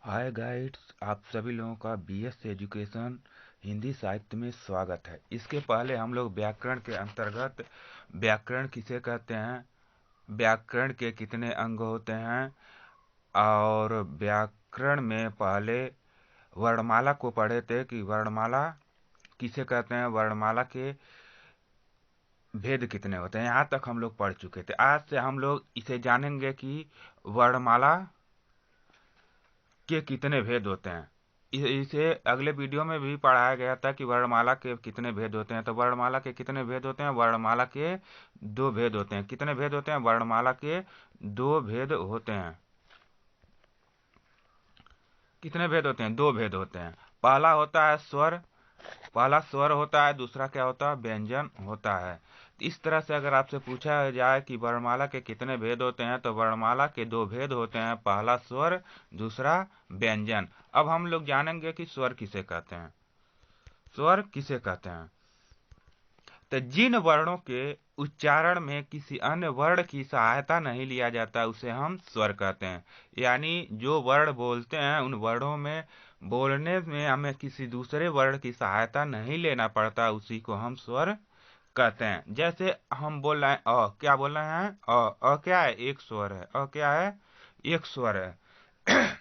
हाय guides, आप सभी लोगों का बीएस एजुकेशन हिंदी साहित्य में स्वागत है। इसके पहले हम लोग व्याकरण के अंतर्गत व्याकरण किसे कहते हैं, व्याकरण के कितने अंग होते हैं और व्याकरण में पहले वर्णमाला को पढ़े थे कि वर्णमाला किसे कहते हैं, वर्णमाला के भेद कितने होते हैं। यहाँ तक हम लोग पढ़ चुके थे। आज से हम लोग इसे जानेंगे कि वर्णमाला के कितने भेद होते हैं। इसे अगले वीडियो में भी पढ़ाया गया था कि वर्णमाला के कितने भेद होते हैं। तो वर्णमाला के कितने भेद होते हैं? वर्णमाला के दो भेद होते हैं। कितने भेद होते हैं? वर्णमाला के दो भेद होते हैं। कितने भेद होते हैं? दो भेद होते हैं। पहला होता है स्वर, पहला स्वर होता है, दूसरा क्या होता है? व्यंजन होता है। इस तरह से अगर आपसे पूछा जाए कि वर्णमाला के कितने भेद होते हैं, तो वर्णमाला के दो भेद होते हैं, पहला स्वर, दूसरा व्यंजन। अब हम लोग जानेंगे कि स्वर किसे कहते हैं। स्वर किसे कहते हैं? तो जिन वर्णों के उच्चारण में किसी अन्य वर्ण की सहायता नहीं लिया जाता उसे हम स्वर कहते हैं। यानी जो वर्ण बोलते हैं उन वर्णों में बोलने में हमें किसी दूसरे वर्ण की सहायता नहीं लेना पड़ता, उसी को हम स्वर कहते हैं। जैसे हम बोल रहे हैं अ, क्या बोल रहे हैं? अ क्या है? एक स्वर है। अ क्या है? एक स्वर है।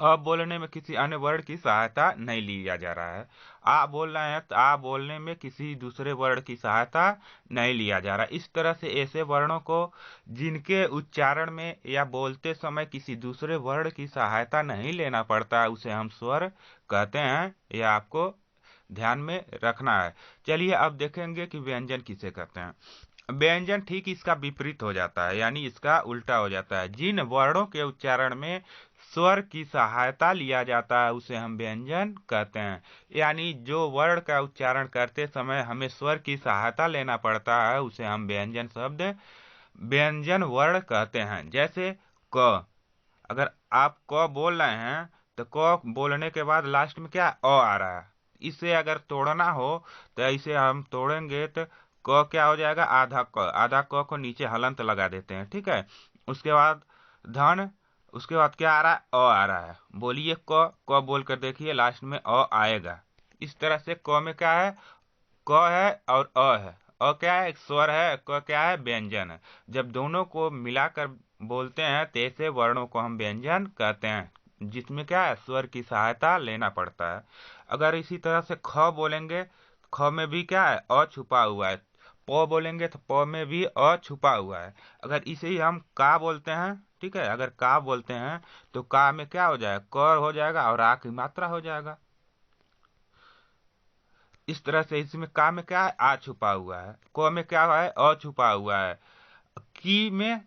अ बोलने में किसी अन्य वर्ण की सहायता नहीं लिया जा रहा है। आ बोल रहे हैं तो आ बोलने में किसी दूसरे वर्ण की सहायता नहीं लिया जा रहा। इस तरह से ऐसे वर्णों को जिनके उच्चारण में या बोलते समय किसी दूसरे वर्ण की सहायता नहीं लेना पड़ता उसे हम स्वर कहते हैं। यह आपको ध्यान में रखना है। चलिए अब देखेंगे कि व्यंजन किसे कहते हैं। व्यंजन ठीक इसका विपरीत हो जाता है, यानी इसका उल्टा हो जाता है। जिन वर्णों के उच्चारण में स्वर की सहायता लिया जाता है उसे हम व्यंजन कहते हैं। यानी जो वर्ण का उच्चारण करते समय हमें स्वर की सहायता लेना पड़ता है उसे हम व्यंजन शब्द, व्यंजन वर्ण कहते हैं। जैसे क, अगर आप क बोल रहे हैं तो क बोलने के बाद लास्ट में क्या अ आ रहा है, इसे अगर तोड़ना हो तो इसे हम तोड़ेंगे तो क क्या हो जाएगा? आधा क, आधा क को नीचे हलंत लगा देते हैं, ठीक है। उसके बाद धन, उसके बाद क्या आ रहा है? अ आ रहा है। बोलिए क बोल कर देखिए, लास्ट में अ आएगा। इस तरह से क में क्या है? क है और अ है। अ क्या है? एक स्वर है। क क्या है? व्यंजन है। जब दोनों को मिलाकर बोलते हैं तो ऐसे वर्णों को हम व्यंजन कहते हैं, जिसमें क्या है? स्वर की सहायता लेना पड़ता है। अगर इसी तरह से ख बोलेंगे, ख में भी क्या है? अ छुपा हुआ है। प बोलेंगे तो प में भी अ छुपा हुआ है। अगर इसे ही हम का बोलते हैं, ठीक है, अगर का बोलते हैं तो का में क्या हो जाएगा? क हो जाएगा और आ की मात्रा हो जाएगा। इस तरह से इसमें का में क्या है? आ छुपा हुआ है। क में क्या है? अ छुपा हुआ है। की में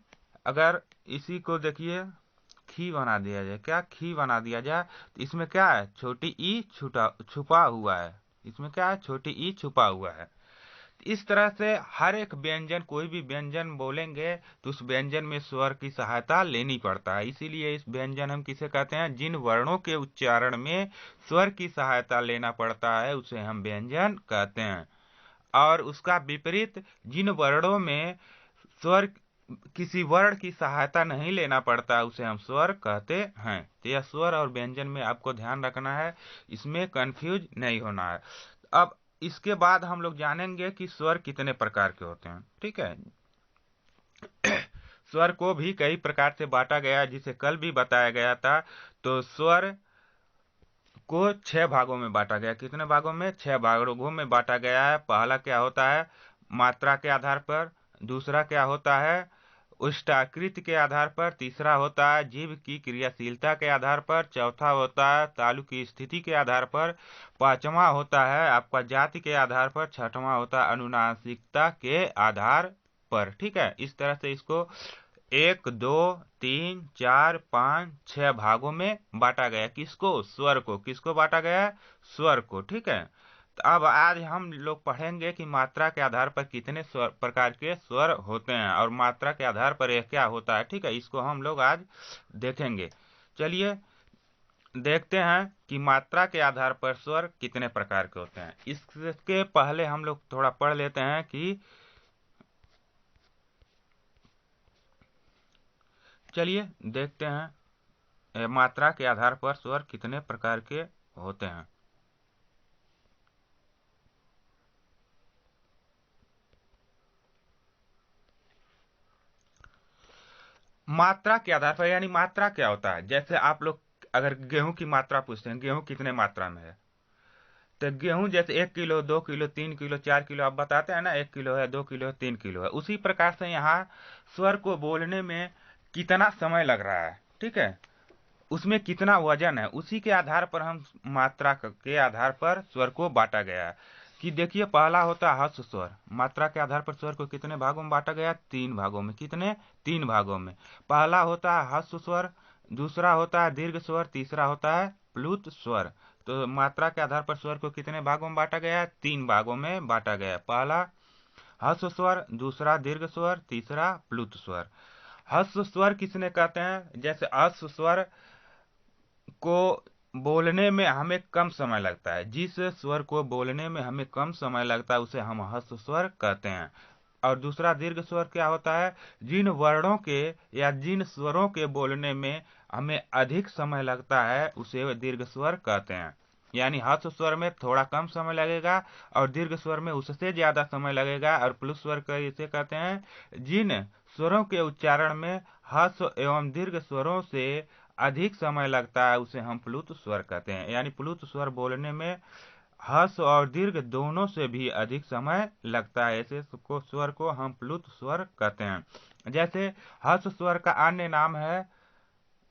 अगर इसी को देखिए खी बना दिया जाए, क्या खी बना दिया जाए तो इसमें क्या है? छोटी ई छुपा हुआ है। इसमें क्या है? छोटी ई छुपा हुआ है। इस तरह से हर एक व्यंजन, कोई भी व्यंजन बोलेंगे तो उस व्यंजन में स्वर की सहायता लेनी पड़ता है। इसीलिए इस व्यंजन हम किसे कहते हैं? जिन वर्णों के उच्चारण में स्वर की सहायता लेना पड़ता है उसे हम व्यंजन कहते हैं। और उसका विपरीत, जिन वर्णों में स्वर, किसी वर्ण की सहायता नहीं लेना पड़ता उसे हम स्वर कहते हैं। तो यह स्वर और व्यंजन में आपको ध्यान रखना है, इसमें कंफ्यूज नहीं होना है। अब इसके बाद हम लोग जानेंगे कि स्वर कितने प्रकार के होते हैं, ठीक है। स्वर को भी कई प्रकार से बांटा गया है, जिसे कल भी बताया गया था। तो स्वर को 6 भागों में बांटा गया। कितने भागों में? 6 भागों में बांटा गया है। पहला क्या होता है? मात्रा के आधार पर। दूसरा क्या होता है? उष्टाकृत के आधार पर। तीसरा होता है जीभ की क्रियाशीलता के आधार पर। चौथा होता है तालु की स्थिति के आधार पर। पांचवा होता है आपका जाति के आधार पर। छठवां होता है अनुनासिकता के आधार पर, ठीक है। इस तरह से इसको 1, 2, 3, 4, 5, 6 भागों में बांटा गया। किसको? स्वर को। किसको बांटा गया? स्वर को, ठीक है। तो अब आज हम लोग पढ़ेंगे कि मात्रा के आधार पर कितने स्वर, प्रकार के स्वर होते हैं और मात्रा के आधार पर यह क्या होता है, ठीक है। इसको हम लोग आज देखेंगे। चलिए देखते हैं कि मात्रा के आधार पर स्वर कितने प्रकार के होते हैं। इसके पहले हम लोग थोड़ा पढ़ लेते हैं कि, चलिए देखते हैं मात्रा के आधार पर स्वर कितने प्रकार के होते हैं। मात्रा के आधार पर, यानी मात्रा क्या होता है, जैसे आप लोग अगर गेहूं की मात्रा पूछते हैं, गेहूं कितने मात्रा में है, तो गेहूं जैसे 1 किलो, 2 किलो, 3 किलो, 4 किलो आप बताते हैं ना, 1 किलो है, 2 किलो है, 3 किलो है, उसी प्रकार से यहाँ स्वर को बोलने में कितना समय लग रहा है, ठीक है, उसमें कितना वजन है, उसी के आधार पर हम मात्रा के आधार पर स्वर को बांटा गया है। कि देखिए, पहला होता है हस्व स्वर। मात्रा के आधार पर स्वर को कितने भागों में बांटा गया? 3 भागों में। कितने? 3 भागों में। पहला होता है हस्व स्वर, दूसरा होता है दीर्घ स्वर, तीसरा होता है प्लुत स्वर। तो मात्रा के आधार पर स्वर को कितने भागों में बांटा गया है? 3 भागों में बांटा गया। पहला हस्व स्वर, दूसरा दीर्घ स्वर, तीसरा प्लुत स्वर। हस्व स्वर किसने कहते हैं? जैसे हस्व स्वर को बोलने में हमें कम समय लगता है, जिस स्वर को बोलने में हमें कम समय लगता है उसे हम हस्व स्वर कहते हैं। और दूसरा दीर्घ स्वर क्या होता है? जिन वर्णों के या जिन स्वरों के बोलने में हमें अधिक समय लगता है उसे दीर्घ स्वर कहते हैं। यानी हस्व स्वर में थोड़ा कम समय लगेगा और दीर्घ स्वर में उससे ज्यादा समय लगेगा। और प्लुत स्वर इसे कहते हैं जिन स्वरों के उच्चारण में हस्व एवं दीर्घ स्वरों से अधिक समय लगता है उसे हम प्लुत स्वर कहते हैं। यानी प्लुत स्वर बोलने में हस्व और दीर्घ दोनों से भी अधिक समय लगता है, ऐसे स्वर को हम प्लुत स्वर कहते हैं। जैसे हस्व स्वर का अन्य नाम है,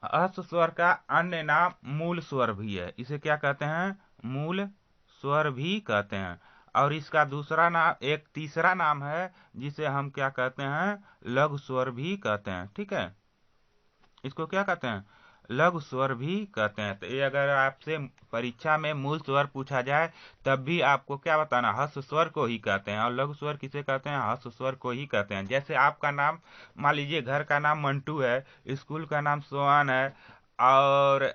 हस्व स्वर का अन्य नाम मूल स्वर भी है। इसे क्या कहते हैं? मूल स्वर भी कहते हैं। और इसका दूसरा नाम, एक तीसरा नाम है जिसे हम क्या कहते हैं? लघु स्वर भी कहते हैं। ठीक है, इसको क्या कहते हैं? लघु स्वर भी कहते हैं। तो ये अगर आपसे परीक्षा में मूल स्वर पूछा जाए तब भी आपको क्या बताना? हस्व स्वर को ही कहते हैं। और लघु स्वर किसे कहते हैं? हस्व स्वर को ही कहते हैं। जैसे आपका नाम, मान लीजिए घर का नाम मंटू है, स्कूल का नाम सोहान है, और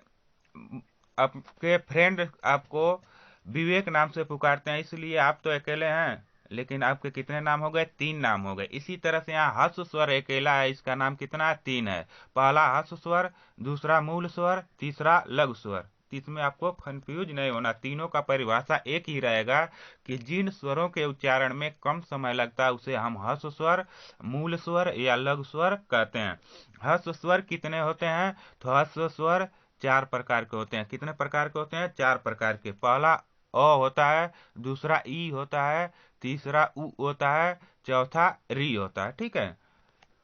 आपके फ्रेंड आपको विवेक नाम से पुकारते हैं, इसलिए आप तो अकेले हैं, लेकिन आपके कितने नाम हो गए? 3 नाम हो गए। इसी तरह से यहाँ हस्व स्वर अकेला है, इसका नाम कितना है? 3 है। पहला हस्व स्वर, दूसरा मूल स्वर, तीसरा लघु स्वर। इसमें आपको कंफ्यूज नहीं होना, तीनों का परिभाषा एक ही रहेगा कि जिन स्वरों के उच्चारण में कम समय लगता है उसे हम हस्व स्वर, मूल स्वर या लघु स्वर कहते हैं। हस्व स्वर कितने होते हैं? तो हस्व स्वर 4 प्रकार के होते हैं। कितने प्रकार के होते हैं? 4 प्रकार के। पहला अ होता है, दूसरा ई होता है, तीसरा उ होता है, चौथा री होता है। ठीक है,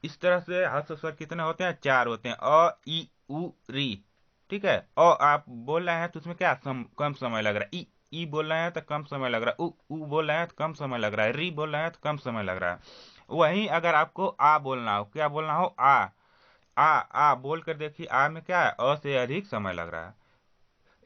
इस तरह से हस्व स्वर कितने होते हैं? 4 होते हैं। अ, ई, उ, री। ठीक है, आप बोल रहे हैं तो उसमें क्या कम समय लग रहा है। ई बोल रहे हैं तो कम समय लग रहा है। उ बोल रहे हैं तो कम समय लग रहा है। री बोल रहे हैं तो कम समय लग रहा है। वहीं अगर आपको आ बोलना हो, क्या बोलना हो? आ बोल कर देखिए, आ में क्या है? अ से अधिक समय लग रहा है।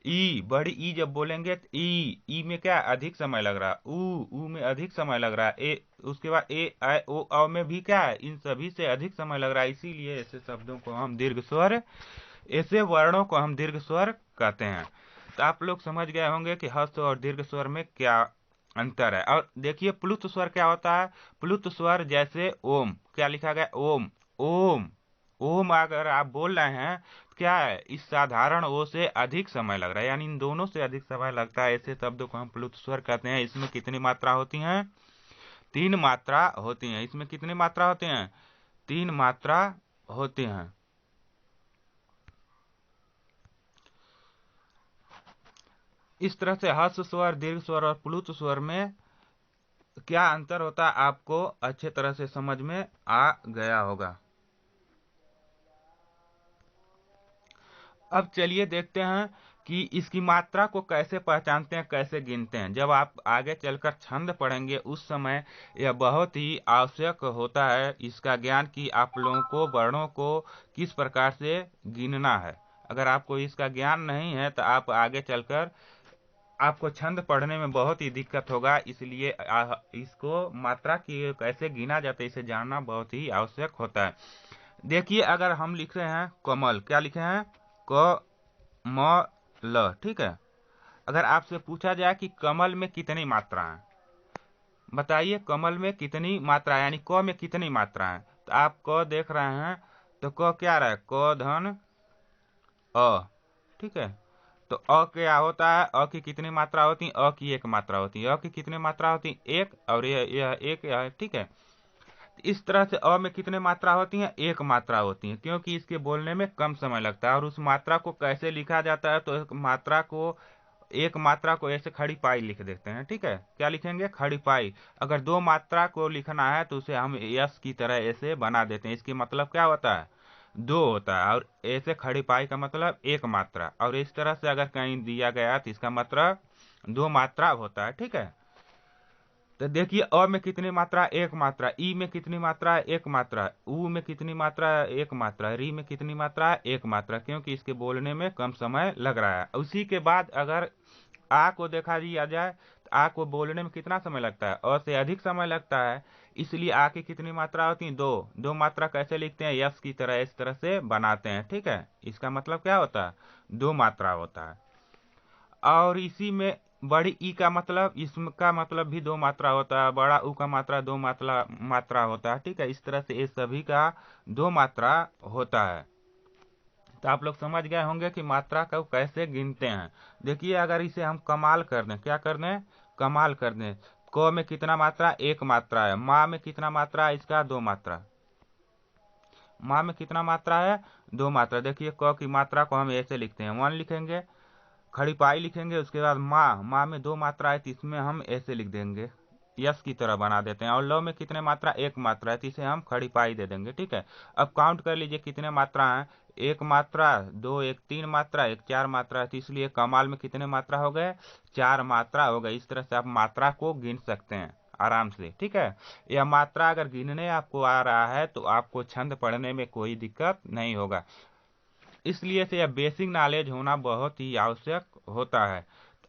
ई, बड़ी ई जब बोलेंगे तो ई में क्या है? अधिक समय लग रहा है। ऊ में अधिक समय लग रहा है। ए, उसके बाद ए, ऐ, ओ, औ में भी क्या है? इन सभी से अधिक समय लग रहा है। इसीलिए ऐसे शब्दों को हम दीर्घ स्वर, ऐसे वर्णों को हम दीर्घ स्वर कहते हैं। तो आप लोग समझ गए होंगे कि हस्व और दीर्घ स्वर में क्या अंतर है। और देखिए प्लुत स्वर क्या होता है। प्लुत स्वर जैसे ओम, क्या लिखा गया? ओम। ओम, ओम अगर आप बोल रहे हैं तो क्या है? इस साधारण ओ से अधिक समय लग रहा है, यानी इन दोनों से अधिक समय लगता है। ऐसे शब्दों को हम प्लुत स्वर कहते हैं। इसमें कितनी मात्रा होती हैं? 3 मात्रा होती हैं। इसमें कितनी मात्रा होती हैं? 3 मात्रा होती हैं। इस तरह से हस्व स्वर, दीर्घ स्वर और प्लुत स्वर में क्या अंतर होता है आपको अच्छे तरह से समझ में आ गया होगा। अब चलिए देखते हैं कि इसकी मात्रा को कैसे पहचानते हैं, कैसे गिनते हैं। जब आप आगे चलकर छंद पढ़ेंगे उस समय यह बहुत ही आवश्यक होता है, इसका ज्ञान, कि आप लोगों को वर्णों को किस प्रकार से गिनना है। अगर आपको इसका ज्ञान नहीं है तो आप आगे चलकर आपको छंद पढ़ने में बहुत ही दिक्कत होगा। इसलिए इसको मात्रा की कैसे गिना जाता है इसे जानना बहुत ही आवश्यक होता है। देखिए, अगर हम लिख रहे हैं कमल, क्या लिखे हैं? क म ल। ठीक है, अगर आपसे पूछा जाए कि कमल में कितनी मात्रा है, बताइए कमल में कितनी मात्रा है, यानी क में कितनी मात्रा है। तो आप क देख रहे हैं तो क क्या रहा है? क धन अ, ठीक है। तो अ क्या होता है, अ की कितनी मात्रा होती है, अ की एक मात्रा होती है, अ की कितनी मात्रा होती है, एक, और यह एक है, ठीक है। इस तरह से अ में कितने मात्रा होती हैं, एक मात्रा होती है, क्योंकि इसके बोलने में कम समय लगता है। और उस मात्रा को कैसे लिखा जाता है, तो एक मात्रा को ऐसे खड़ी पाई लिख देते हैं, ठीक है। क्या लिखेंगे, खड़ी पाई। अगर दो मात्रा को लिखना है तो उसे हम यस की तरह ऐसे बना देते हैं। इसकी मतलब क्या होता है, दो होता है, और ऐसे खड़ी पाई का मतलब एक मात्रा। और इस तरह से अगर कहीं दिया गया तो इसका मतलब दो मात्रा होता है, ठीक है। तो देखिए, अ में कितनी मात्रा, एक मात्रा, ई में कितनी मात्रा, एक मात्रा, उ में कितनी मात्रा, एक मात्रा, री में कितनी मात्रा, एक मात्रा, क्योंकि इसके बोलने में कम समय लग रहा है। उसी के बाद अगर आ को देखा दिया जाए तो आ को बोलने में कितना समय लगता है, अ से अधिक समय लगता है। इसलिए आ की कितनी मात्रा होती है, दो। दो मात्रा कैसे लिखते हैं, यस की तरह, इस तरह से बनाते हैं, ठीक है। इसका मतलब क्या होता है, दो मात्रा होता है। और इसी में बड़ी ई का मतलब, इसका मतलब भी दो मात्रा होता है। बड़ा ऊ का मात्रा दो मात्रा होता है, ठीक है। इस तरह से ये सभी का दो मात्रा होता है। तो आप लोग समझ गए होंगे कि मात्रा को कैसे गिनते हैं। देखिए, अगर इसे हम कमाल कर दें, क्या कर दें, कमाल कर दें। क में कितना मात्रा, एक मात्रा है। माँ में कितना मात्रा है, इसका दो मात्रा। माँ में कितना मात्रा है, दो मात्रा। देखिए, क की मात्रा को हम ऐसे लिखते हैं, वन लिखेंगे, खड़ी पाई लिखेंगे, उसके बाद माँ में दो मात्रा है तो इसमें हम ऐसे लिख देंगे, यस की तरह बना देते हैं। और लव में कितने मात्रा, एक मात्रा है तो इसे हम खड़ी पाई दे देंगे, ठीक है। अब काउंट कर लीजिए कितने मात्रा है, एक मात्रा, दो, एक तीन मात्रा, एक चार मात्रा है। तो इसलिए कमाल में कितने मात्रा हो गए, चार मात्रा हो गए। इस तरह से आप मात्रा को गिन सकते हैं आराम से, ठीक है। यह मात्रा अगर गिनने आपको आ रहा है तो आपको छंद पढ़ने में कोई दिक्कत नहीं होगा। इसलिए से यह बेसिक नॉलेज होना बहुत ही आवश्यक होता है।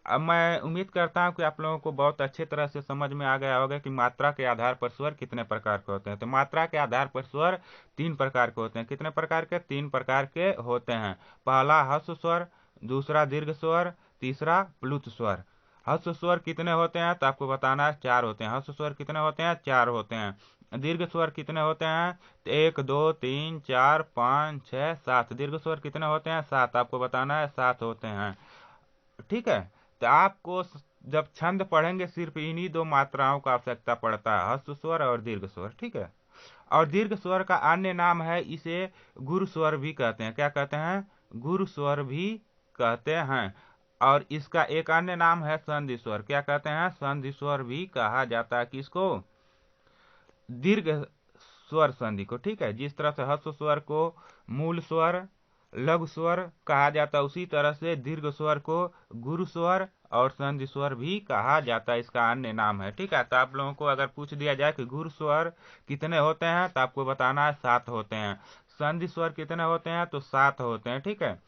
अब मैं उम्मीद करता हूं कि आप लोगों को बहुत अच्छे तरह से समझ में आ गया होगा कि मात्रा के आधार पर स्वर कितने प्रकार के होते हैं। तो मात्रा के आधार पर स्वर तीन प्रकार के होते हैं। कितने प्रकार के, तीन प्रकार के होते हैं। पहला ह्रस्व स्वर, दूसरा दीर्घ स्वर, तीसरा प्लुत स्वर। ह्रस्व स्वर कितने होते हैं, तो आपको बताना है, चार होते हैं। ह्रस्व स्वर कितने होते हैं, चार होते हैं। दीर्घ स्वर कितने होते हैं, एक, दो, तीन, चार, पाँच, छः, सात। दीर्घ स्वर कितने होते हैं, सात। आपको बताना है, सात होते हैं, ठीक है। तो आपको जब छंद पढ़ेंगे सिर्फ इन्हीं दो मात्राओं का आवश्यकता पड़ता है, ह्रस्व स्वर और दीर्घ स्वर, ठीक है। और दीर्घ स्वर का अन्य नाम है, इसे गुरु स्वर भी कहते हैं। क्या कहते हैं, गुरु स्वर भी कहते हैं। और इसका एक अन्य नाम है संधि स्वर। क्या कहते हैं, संधि स्वर भी कहा जाता है किसको, दीर्घ स्वर संधि को, ठीक है। जिस तरह से ह्रस्व स्वर को मूल स्वर, लघु स्वर कहा जाता है, उसी तरह से दीर्घ स्वर को गुरु स्वर और संधि स्वर भी कहा जाता है। इसका अन्य नाम है, ठीक है। तो आप लोगों को अगर पूछ दिया जाए कि गुरु स्वर कितने होते हैं, तो आपको बताना है, सात होते हैं। संधि स्वर कितने होते हैं, तो सात होते हैं, ठीक है।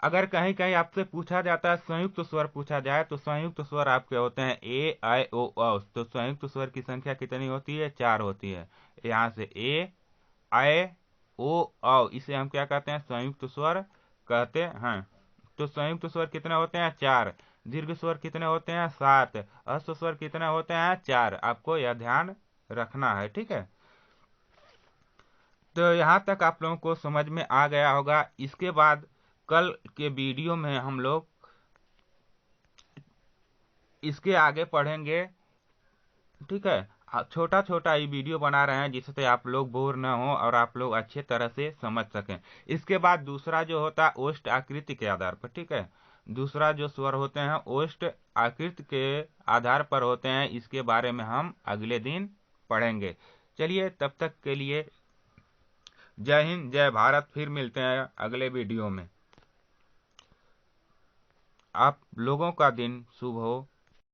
अगर कहीं कहीं आपसे पूछा जाता है, संयुक्त स्वर पूछा जाए, तो संयुक्त स्वर आपके होते हैं ए, आई, ओ, औ। तो संयुक्त स्वर की संख्या कितनी होती है, चार होती है। यहाँ से ए, आई, ओ, औ, इसे हम क्या कहते हैं, संयुक्त स्वर कहते हैं। तो संयुक्त स्वर कितने होते हैं, चार। दीर्घ स्वर कितने होते हैं, सात। ह्रस्व स्वर कितने होते हैं, चार। आपको यह ध्यान रखना है, ठीक है। तो यहाँ तक आप लोगों को समझ में आ गया होगा। इसके बाद कल के वीडियो में हम लोग इसके आगे पढ़ेंगे, ठीक है। छोटा छोटा ही वीडियो बना रहे हैं जिससे आप लोग बोर न हो और आप लोग अच्छे तरह से समझ सकें। इसके बाद दूसरा जो होता है ओष्ठ आकृति के आधार पर, ठीक है। दूसरा जो स्वर होते हैं ओष्ठ आकृति के आधार पर होते हैं, इसके बारे में हम अगले दिन पढ़ेंगे। चलिए, तब तक के लिए जय हिंद, जय भारत। फिर मिलते हैं अगले वीडियो में। आप लोगों का दिन शुभ हो।